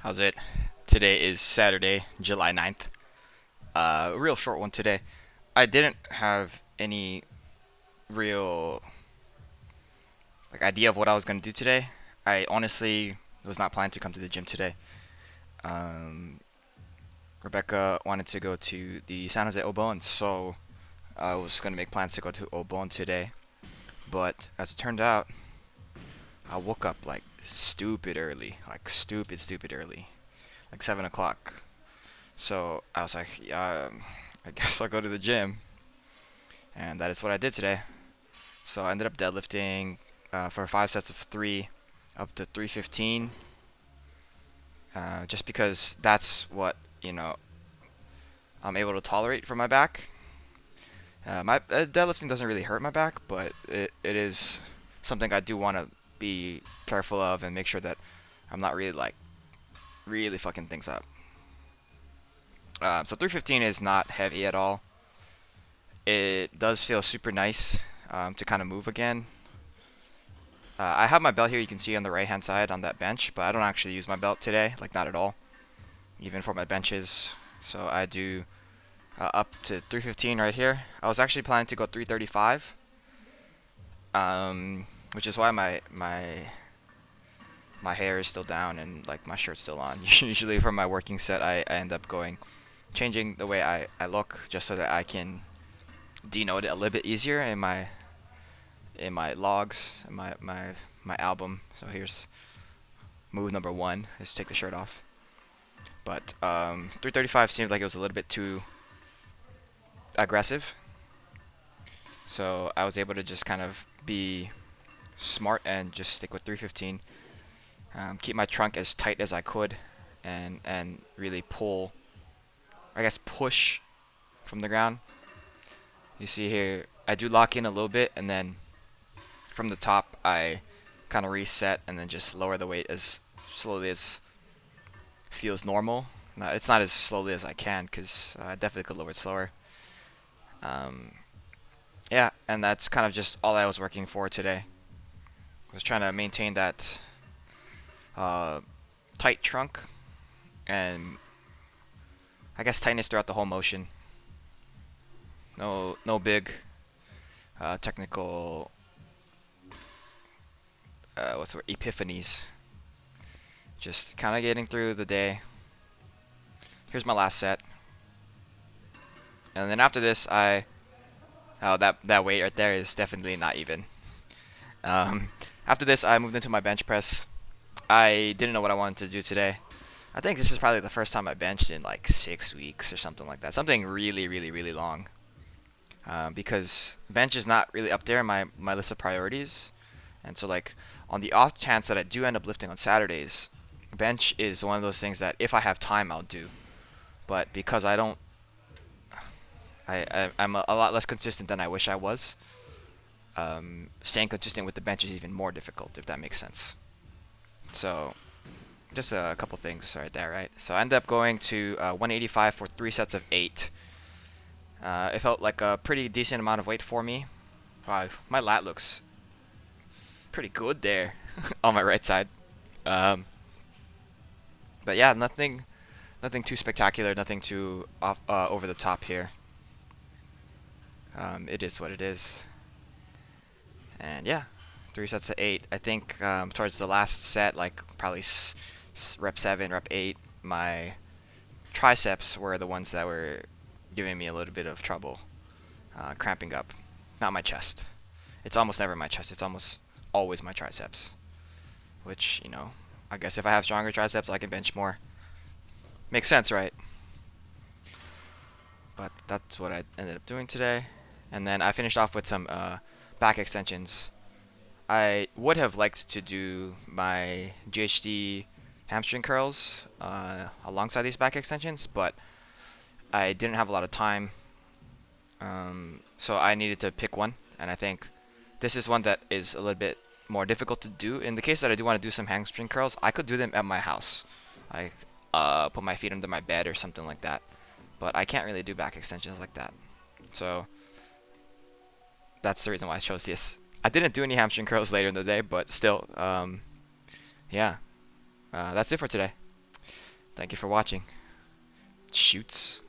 How's it? Today is Saturday, July 9th. A real short one today. I didn't have any real idea of what I was going to do today. I honestly was not planning to come to the gym today. Um, Rebecca wanted to go to the San Jose Obon, so I was going to make plans to go to Obon today. But as it turned out, I woke up like stupid early, like stupid early, like 7 o'clock. So I was like, yeah, I guess I'll go to the gym. And that is what I did today. So I ended up deadlifting for 5 sets of 3 up to 315, just because that's what I'm able to tolerate for my back. My deadlifting doesn't really hurt my back, but it is something I do want to be careful of and make sure that I'm not really fucking things up. So 315 is not heavy at all. It does feel super nice to kind of move again. I have my belt here, you can see on the right hand side on that bench, but I don't actually use my belt today, like not at all, even for my benches. So I do up to 315 right here. I was actually planning to go 335, which is why my hair is still down and like my shirt's still on. Usually for my working set, I end up changing the way I look just so that I can denote it a little bit easier in my logs, in my album. So here's move number one is take the shirt off. But 335 seemed like it was a little bit too aggressive. So I was able to just kind of be smart and just stick with 315. Keep my trunk as tight as I could, and really pull, I guess push from the ground. You see here, I do lock in a little bit, and then from the top I kind of reset and then just lower the weight as slowly as feels normal. No, it's not as slowly as I can because I definitely could lower it slower. Um, yeah, and that's kind of just all I was working for today. I was trying to maintain that uh, tight trunk and I guess tightness throughout the whole motion. No big technical what's the word, epiphanies. Just kind of getting through the day. Here's my last set, and then after this, that weight right there is definitely not even. Um, After this, I moved into my bench press. I didn't know what I wanted to do today. I think this is probably the first time I benched in like 6 weeks or something like that. Something really long. Because bench is not really up there in my list of priorities. And so, like, on the off chance that I do end up lifting on Saturdays, bench is one of those things that if I have time, I'll do. But because I don't, I'm a lot less consistent than I wish I was. Staying consistent with the bench is even more difficult, if that makes sense. So, just a couple things right there, right? So I ended up going to 185 for 3 sets of 8. It felt like a pretty decent amount of weight for me. Wow, my lat looks pretty good there on my right side. Um, but yeah, nothing too spectacular, nothing too over the top here. It is what it is. And yeah, 3 sets of 8. I think towards the last set, like probably rep 7, rep 8, my triceps were the ones that were giving me a little bit of trouble, cramping up. Not my chest. It's almost never my chest. It's almost always my triceps. Which, I guess if I have stronger triceps, I can bench more. Makes sense, right? But that's what I ended up doing today. And then I finished off with some back extensions. I would have liked to do my GHD hamstring curls alongside these back extensions, but I didn't have a lot of time, so I needed to pick one, and I think this is one that is a little bit more difficult to do. In the case that I do want to do some hamstring curls, I could do them at my house. I put my feet under my bed or something like that, but I can't really do back extensions like that. So that's the reason why I chose this. I didn't do any hamstring curls later in the day, but still, yeah, that's it for today. Thank you for watching. Shoots.